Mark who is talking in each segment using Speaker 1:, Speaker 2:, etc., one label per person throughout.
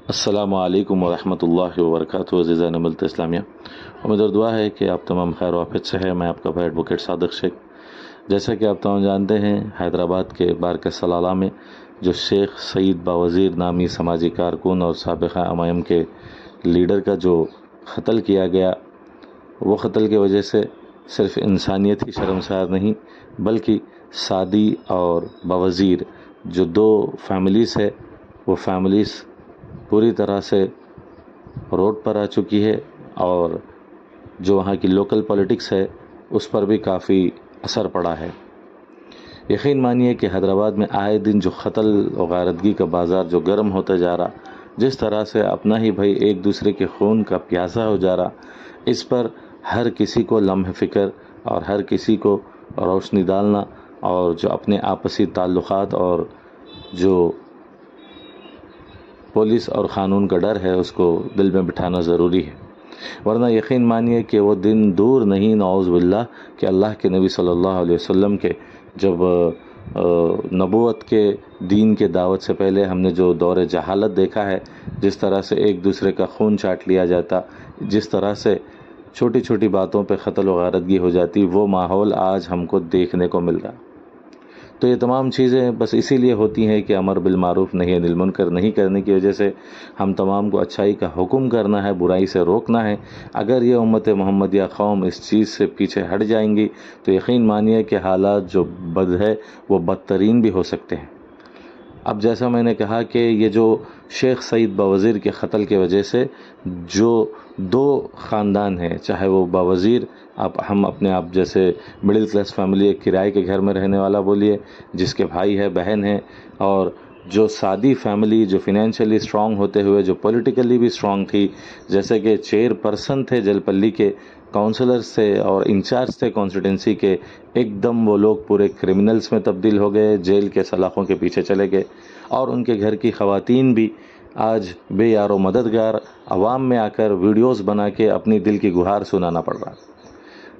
Speaker 1: السلام علیکم ورحمۃ اللہ وبرکاتہ۔ عزیزان ملت اسلامیہ، امید اور دعا ہے کہ آپ تمام خیر و عافیت سے ہے۔ میں آپ کا بھائی ایڈوکیٹ صادق شیخ۔ جیسا کہ آپ تمام جانتے ہیں، حیدرآباد کے بارکہ سلالہ میں جو شیخ سعید باوزیر نامی سماجی کارکن اور سابق امائم کے لیڈر کا جو قتل کیا گیا، وہ قتل کی وجہ سے صرف انسانیت ہی شرمسار نہیں، بلکہ سعدی اور باوزیر جو دو فیملیز ہے، وہ فیملیز پوری طرح سے روڈ پر آ چکی ہے، اور جو وہاں کی لوکل پولیٹکس ہے اس پر بھی کافی اثر پڑا ہے۔ یقین مانیے کہ حیدرآباد میں آئے دن جو قتل و غارتگی کا بازار جو گرم ہوتا جا رہا، جس طرح سے اپنا ہی بھائی ایک دوسرے کے خون کا پیاسا ہو جا رہا، اس پر ہر کسی کو لمحہ فکر اور ہر کسی کو روشنی ڈالنا، اور جو اپنے آپسی تعلقات اور جو پولیس اور قانون کا ڈر ہے اس کو دل میں بٹھانا ضروری ہے، ورنہ یقین مانیے کہ وہ دن دور نہیں، نعوذ باللہ، کہ اللہ کے نبی صلی اللہ علیہ وسلم کے جب نبوت کے دین کے دعوت سے پہلے ہم نے جو دور جہالت دیکھا ہے، جس طرح سے ایک دوسرے کا خون چاٹ لیا جاتا، جس طرح سے چھوٹی چھوٹی باتوں پہ قتل و غارتگی ہو جاتی، وہ ماحول آج ہم کو دیکھنے کو مل رہا۔ تو یہ تمام چیزیں بس اسی لیے ہوتی ہیں کہ امر بالمعروف نہی عن المنکر نہیں کرنے کی وجہ سے ہم تمام کو اچھائی کا حکم کرنا ہے، برائی سے روکنا ہے۔ اگر یہ امت محمدیہ قوم اس چیز سے پیچھے ہٹ جائیں گی تو یقین مانیے کہ حالات جو بد ہے وہ بدترین بھی ہو سکتے ہیں۔ اب جیسا میں نے کہا کہ یہ جو شیخ سعید باوزیر کے قتل کی وجہ سے جو دو خاندان ہیں، چاہے وہ باوزیر، ہم اپنے آپ جیسے مڈل کلاس فیملی، ایک کرائے کے گھر میں رہنے والا بولیے جس کے بھائی ہے، بہن ہے، اور جو سادی فیملی جو فینینشلی اسٹرانگ ہوتے ہوئے جو پولیٹیکلی بھی اسٹرانگ تھی، جیسے کہ چیئر پرسن تھے جل پلی کے، کونسلرز تھے اور انچارج تھے کانسٹیٹنسی کے، ایک دم وہ لوگ پورے کرمنلز میں تبدیل ہو گئے، جیل کے سلاخوں کے پیچھے چلے گئے، اور ان کے گھر کی خواتین بھی آج بے یار و مددگار عوام میں آ کر ویڈیوز بنا کے اپنی دل کی گہار سنانا پڑ رہا۔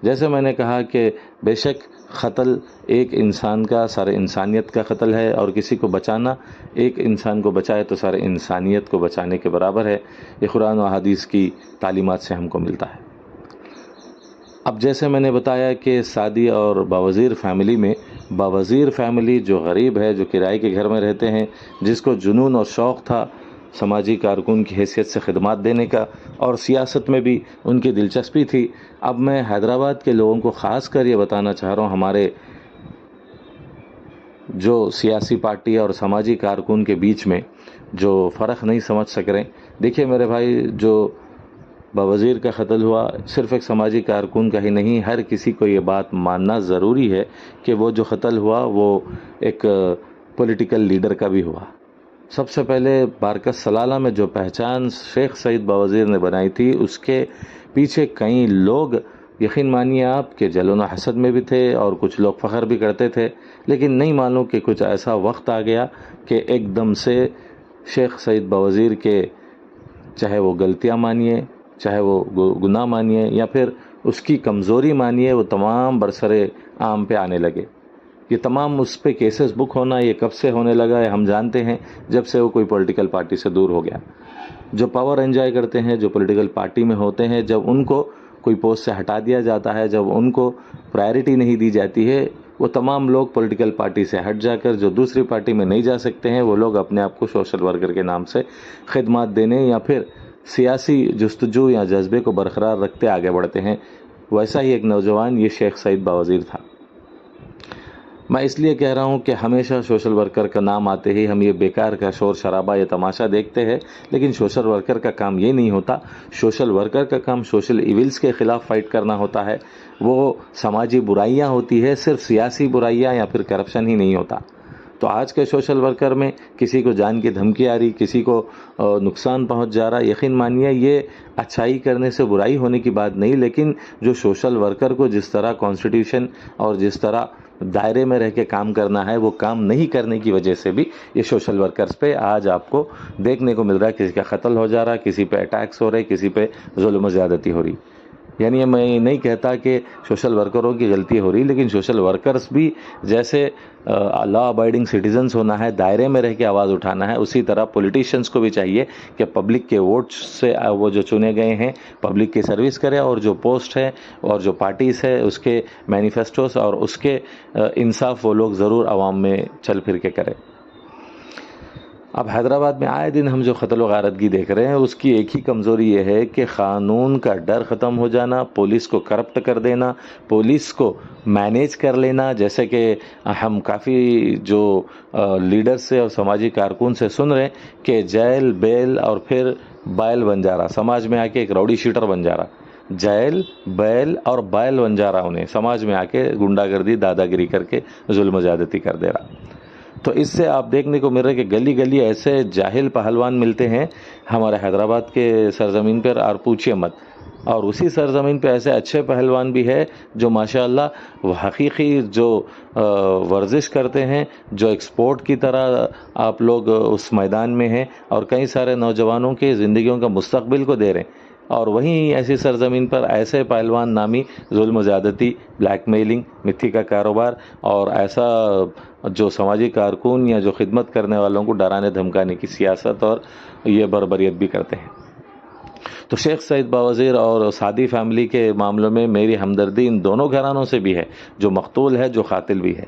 Speaker 1: جیسے میں نے کہا کہ بے شک قتل ایک انسان کا، سارے انسانیت کا قتل ہے، اور کسی کو بچانا، ایک انسان کو بچائے تو سارے انسانیت کو بچانے کے برابر ہے۔ یہ قرآن و حدیث کی تعلیمات سے ہم کو ملتا ہے۔ اب جیسے میں نے بتایا کہ سعدی اور باوزیر فیملی میں، باوزیر فیملی جو غریب ہے، جو کرائے کے گھر میں رہتے ہیں، جس کو جنون اور شوق تھا سماجی کارکن کی حیثیت سے خدمات دینے کا، اور سیاست میں بھی ان کی دلچسپی تھی۔ اب میں حیدرآباد کے لوگوں کو خاص کر یہ بتانا چاہ رہا ہوں، ہمارے جو سیاسی پارٹی اور سماجی کارکن کے بیچ میں جو فرق نہیں سمجھ سک رہے، دیکھیے میرے بھائی، جو باوزیر کا قتل ہوا صرف ایک سماجی کارکن کا ہی نہیں، ہر کسی کو یہ بات ماننا ضروری ہے کہ وہ جو قتل ہوا وہ ایک پولیٹیکل لیڈر کا بھی ہوا۔ سب سے پہلے بارکہ سلالہ میں جو پہچان شیخ سعید باوزیر نے بنائی تھی، اس کے پیچھے کئی لوگ، یقین مانیے آپ، کہ جلن و حسد میں بھی تھے اور کچھ لوگ فخر بھی کرتے تھے، لیکن نہیں معلوم کہ کچھ ایسا وقت آ گیا کہ ایک دم سے شیخ سعید باوزیر کے، چاہے وہ غلطیاں مانیے، چاہے وہ گناہ مانیے، یا پھر اس کی کمزوری مانیے، وہ تمام برسرے عام پہ آنے لگے۔ یہ تمام اس پہ کیسز بک ہونا یہ کب سے ہونے لگا ہے ہم جانتے ہیں، جب سے وہ کوئی پولیٹیکل پارٹی سے دور ہو گیا۔ جو پاور انجوائے کرتے ہیں، جو پولیٹیکل پارٹی میں ہوتے ہیں، جب ان کو کوئی پوسٹ سے ہٹا دیا جاتا ہے، جب ان کو پرائرٹی نہیں دی جاتی ہے، وہ تمام لوگ پولیٹیکل پارٹی سے ہٹ جا کر جو دوسری پارٹی میں نہیں جا سکتے ہیں، وہ لوگ اپنے آپ کو سوشل ورکر کے نام سے خدمات دینے یا پھر سیاسی جستجو یا جذبے کو برقرار رکھتے آگے بڑھتے ہیں۔ ویسا ہی ایک نوجوان یہ شیخ سعید باوزیر تھا۔ میں اس لیے کہہ رہا ہوں کہ ہمیشہ سوشل ورکر کا نام آتے ہی ہم یہ بیکار کا شور شرابہ، یہ تماشا دیکھتے ہیں، لیکن سوشل ورکر کا کام یہ نہیں ہوتا۔ سوشل ورکر کا کام سوشل ایونٹس کے خلاف فائٹ کرنا ہوتا ہے۔ وہ سماجی برائیاں ہوتی ہے، صرف سیاسی برائیاں یا پھر کرپشن ہی نہیں ہوتا۔ تو آج کے سوشل ورکر میں کسی کو جان کی دھمکی آ رہی، کسی کو نقصان پہنچ جا رہا، یقین مانیے یہ اچھائی کرنے سے برائی ہونے کی بات نہیں، لیکن جو سوشل ورکر کو جس طرح کانسٹیٹیوشن اور جس طرح دائرے میں رہ کے کام کرنا ہے، وہ کام نہیں کرنے کی وجہ سے بھی یہ سوشل ورکرز پہ آج آپ کو دیکھنے کو مل رہا ہے، کسی کا قتل ہو جا رہا ہے، کسی پہ اٹیکس ہو رہے، کسی پہ ظلم و زیادتی ہو رہی۔ یعنی میں یہ نہیں کہتا کہ سوشل ورکروں کی غلطی ہو رہی، لیکن سوشل ورکرز بھی جیسے لا ابائڈنگ سٹیزنز ہونا ہے، دائرے میں رہ کے آواز اٹھانا ہے، اسی طرح پولیٹیشینز کو بھی چاہیے کہ پبلک کے ووٹس سے وہ جو چنے گئے ہیں پبلک کی سروس کرے، اور جو پوسٹ ہے اور جو پارٹیز ہے اس کے مینیفیسٹوز اور اس کے انصاف وہ لوگ ضرور عوام میں چل پھر کے کرے۔ اب حیدرآباد میں آئے دن ہم جو قتل و غارتگی دیکھ رہے ہیں اس کی ایک ہی کمزوری یہ ہے کہ قانون کا ڈر ختم ہو جانا، پولیس کو کرپٹ کر دینا، پولیس کو مینیج کر لینا، جیسے کہ ہم کافی جو لیڈر سے اور سماجی کارکن سے سن رہے ہیں کہ جیل بیل اور پھر بائل بن جا رہا، سماج میں آ کے ایک راؤڈی شیٹر بن جا رہا، جیل بیل اور بائل بن جا رہا، انہیں سماج میں آ کے گنڈا گردی دادا گیری کر کے ظلم و زیادتی کر دے رہا۔ تو اس سے آپ دیکھنے کو مل رہا ہے کہ گلی گلی ایسے جاہل پہلوان ملتے ہیں ہمارے حیدرآباد کے سرزمین پر، اور پوچھیے مت، اور اسی سرزمین پہ ایسے اچھے پہلوان بھی ہے جو ماشاءاللہ وہ حقیقی جو ورزش کرتے ہیں، جو ایکسپورٹ کی طرح آپ لوگ اس میدان میں ہیں، اور کئی سارے نوجوانوں کی زندگیوں کا مستقبل کو دے رہے ہیں، اور وہیں ایسی سرزمین پر ایسے پہلوان نامی ظلم و زیادتی، بلیک میلنگ، مٹی کا کاروبار، اور ایسا جو سماجی کارکن یا جو خدمت کرنے والوں کو ڈرانے دھمکانے کی سیاست اور یہ بربریت بھی کرتے ہیں۔ تو شیخ سعید باوزیر اور سعدی فیملی کے معاملوں میں میری ہمدردی ان دونوں گھرانوں سے بھی ہے، جو مقتول ہے، جو قاتل بھی ہے۔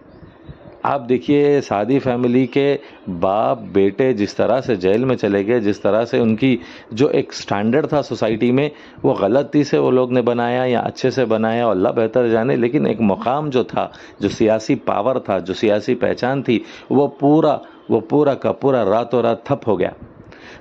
Speaker 1: آپ دیکھیے سعدی فیملی کے باپ بیٹے جس طرح سے جیل میں چلے گئے، جس طرح سے ان کی جو ایک سٹینڈرڈ تھا سوسائٹی میں وہ غلطی سے وہ لوگ نے بنایا یا اچھے سے بنایا، اللہ بہتر جانے، لیکن ایک مقام جو تھا، جو سیاسی پاور تھا، جو سیاسی پہچان تھی، وہ پورا کا پورا راتوں رات تھپ ہو گیا۔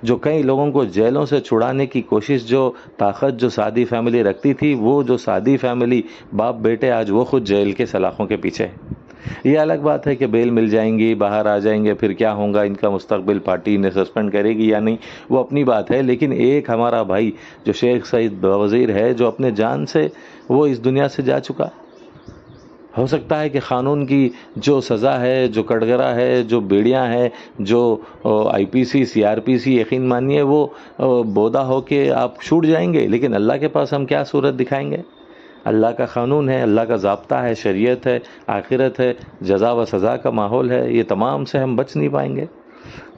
Speaker 1: جو کئی لوگوں کو جیلوں سے چھڑانے کی کوشش، جو طاقت جو سعدی فیملی رکھتی تھی، وہ جو سعدی فیملی باپ بیٹے آج وہ خود جیل کے سلاخوں کے پیچھے ہے۔ یہ الگ بات ہے کہ بیل مل جائیں گی، باہر آ جائیں گے، پھر کیا ہوگا، ان کا مستقبل پارٹی انہیں سسپینڈ کرے گی یا نہیں، وہ اپنی بات ہے، لیکن ایک ہمارا بھائی جو شیخ سعید باوزیر ہے، جو اپنے جان سے وہ اس دنیا سے جا چکا۔ ہو سکتا ہے کہ قانون کی جو سزا ہے، جو کٹگرا ہے، جو بیڑیاں ہیں، جو آئی پی سی، سی آر پی سی، یقین مانیے وہ بودا ہو کے آپ چھوٹ جائیں گے، لیکن اللہ کے پاس ہم کیا صورت دکھائیں گے؟ اللہ کا قانون ہے، اللہ کا ضابطہ ہے، شریعت ہے، آخرت ہے، جزا و سزا کا ماحول ہے، یہ تمام سے ہم بچ نہیں پائیں گے۔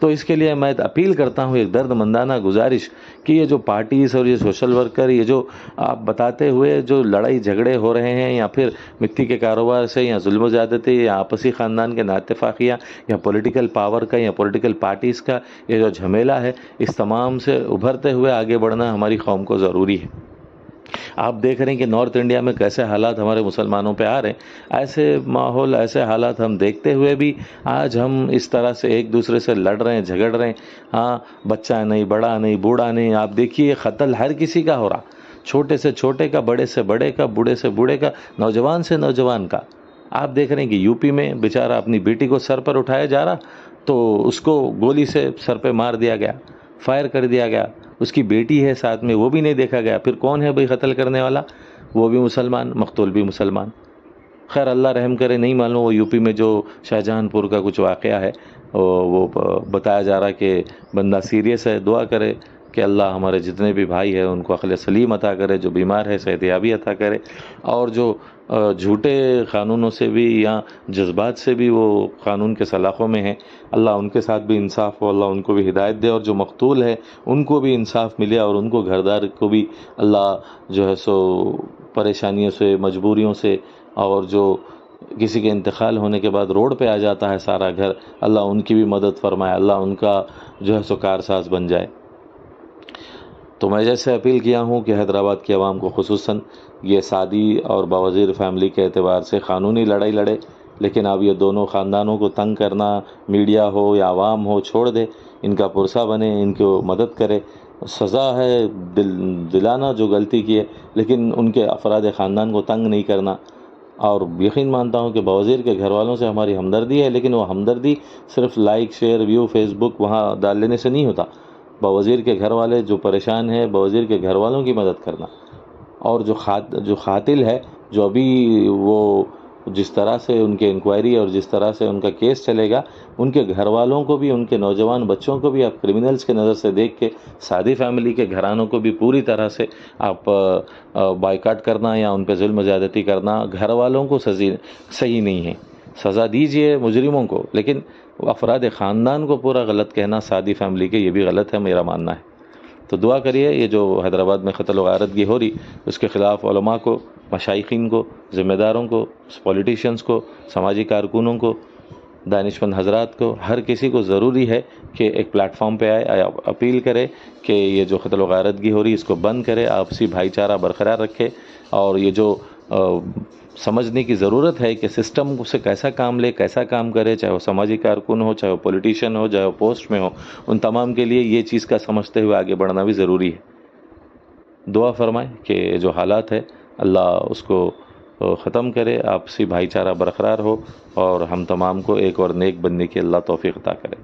Speaker 1: تو اس کے لیے میں اپیل کرتا ہوں، ایک درد مندانہ گزارش کہ یہ جو پارٹیز اور یہ سوشل ورکر، یہ جو آپ بتاتے ہوئے جو لڑائی جھگڑے ہو رہے ہیں، یا پھر مٹی کے کاروبار سے، یا ظلم و زیادتی، یا آپسی خاندان کے نااتفاقیاں، یا پولیٹیکل پاور کا، یا پولیٹیکل پارٹیز کا یہ جو جھمیلا ہے، اس تمام سے ابھرتے ہوئے آگے بڑھنا ہماری قوم کو ضروری ہے۔ آپ دیکھ رہے ہیں کہ نارتھ انڈیا میں کیسے حالات ہمارے مسلمانوں پہ آ رہے ہیں، ایسے ماحول، ایسے حالات ہم دیکھتے ہوئے بھی آج ہم اس طرح سے ایک دوسرے سے لڑ رہے ہیں، جھگڑ رہے ہیں۔ ہاں، بچہ نہیں، بڑا نہیں، بوڑھا نہیں، آپ دیکھیے قتل ہر کسی کا ہو رہا، چھوٹے سے چھوٹے کا، بڑے سے بڑے کا، بوڑھے سے بوڑھے کا، نوجوان سے نوجوان کا۔ آپ دیکھ رہے ہیں کہ یو پی میں بیچارہ اپنی بیٹی کو سر پر اٹھایا جا رہا تو اس کو گولی سے سر پہ مار دیا گیا، فائر کر دیا گیا، اس کی بیٹی ہے ساتھ میں، وہ بھی نہیں دیکھا گیا، پھر کون ہے بھئی قتل کرنے والا؟ وہ بھی مسلمان، مقتول بھی مسلمان۔ خیر اللہ رحم کرے، نہیں معلوم وہ یو پی میں جو شاہجہان پور کا کچھ واقعہ ہے، وہ بتایا جا رہا کہ بندہ سیریس ہے، دعا کرے کہ اللہ ہمارے جتنے بھی بھائی ہیں ان کو عقل سلیم عطا کرے، جو بیمار ہے صحت یابی عطا کرے، اور جو جھوٹے قانونوں سے بھی یا جذبات سے بھی وہ قانون کے سلاخوں میں ہیں، اللہ ان کے ساتھ بھی انصاف ہو، اللہ ان کو بھی ہدایت دے، اور جو مقتول ہے ان کو بھی انصاف ملے، اور ان کو گھردار کو بھی اللہ جو ہے سو پریشانیوں سے، مجبوریوں سے، اور جو کسی کے انتقال ہونے کے بعد روڈ پہ آ جاتا ہے سارا گھر، اللہ ان کی بھی مدد فرمائے، اللہ ان کا جو ہے سو کارساز بن جائے۔ تو میں جیسے اپیل کیا ہوں کہ حیدرآباد کی عوام کو خصوصاً یہ سعدی اور باوزیر فیملی کے اعتبار سے قانونی لڑائی لڑے، لیکن اب یہ دونوں خاندانوں کو تنگ کرنا، میڈیا ہو یا عوام ہو، چھوڑ دے، ان کا پرسہ بنے، ان کو مدد کرے۔ سزا ہے دلانا جو غلطی کی ہے، لیکن ان کے افراد خاندان کو تنگ نہیں کرنا۔ اور یقین مانتا ہوں کہ باوزیر کے گھر والوں سے ہماری ہمدردی ہے، لیکن وہ ہمدردی صرف لائک، شیئر، ویو، فیس بک وہاں ڈال لینے سے نہیں ہوتا۔ باوزیر کے گھر والے جو پریشان ہیں، باوزیر کے گھر والوں کی مدد کرنا، اور جو قاتل ہے، جو ابھی وہ جس طرح سے ان کے انکوائری اور جس طرح سے ان کا کیس چلے گا، ان کے گھر والوں کو بھی، ان کے نوجوان بچوں کو بھی آپ کرمنلز کے نظر سے دیکھ کے سادی فیملی کے گھرانوں کو بھی پوری طرح سے آپ بائیکاٹ کرنا یا ان پہ ظلم و زیادتی کرنا گھر والوں کو صحیح نہیں ہے۔ سزا دیجئے مجرموں کو، لیکن افراد خاندان کو پورا غلط کہنا سادی فیملی کے، یہ بھی غلط ہے میرا ماننا ہے۔ تو دعا کریے یہ جو حیدرآباد میں قتل و غارتگی ہو رہی، اس کے خلاف علماء کو، مشائخین کو، ذمہ داروں کو، پولیٹیشینز کو، سماجی کارکنوں کو، دانشمند حضرات کو، ہر کسی کو ضروری ہے کہ ایک پلیٹ فارم پہ آئے، اپیل کرے کہ یہ جو قتل و غارتگی ہو رہی اس کو بند کرے، آپسی بھائی چارہ برقرار رکھے، اور یہ جو سمجھنے کی ضرورت ہے کہ سسٹم سے کیسا کام لے، کیسا کام کرے، چاہے وہ سماجی کارکن ہو، چاہے وہ پولیٹیشین ہو، چاہے وہ پوسٹ میں ہو، ان تمام کے لیے یہ چیز کا سمجھتے ہوئے آگے بڑھنا بھی ضروری ہے۔ دعا فرمائیں کہ جو حالات ہے اللہ اس کو ختم کرے، آپسی بھائی چارہ برقرار ہو، اور ہم تمام کو ایک اور نیک بننے کی اللہ توفیق عطا کرے۔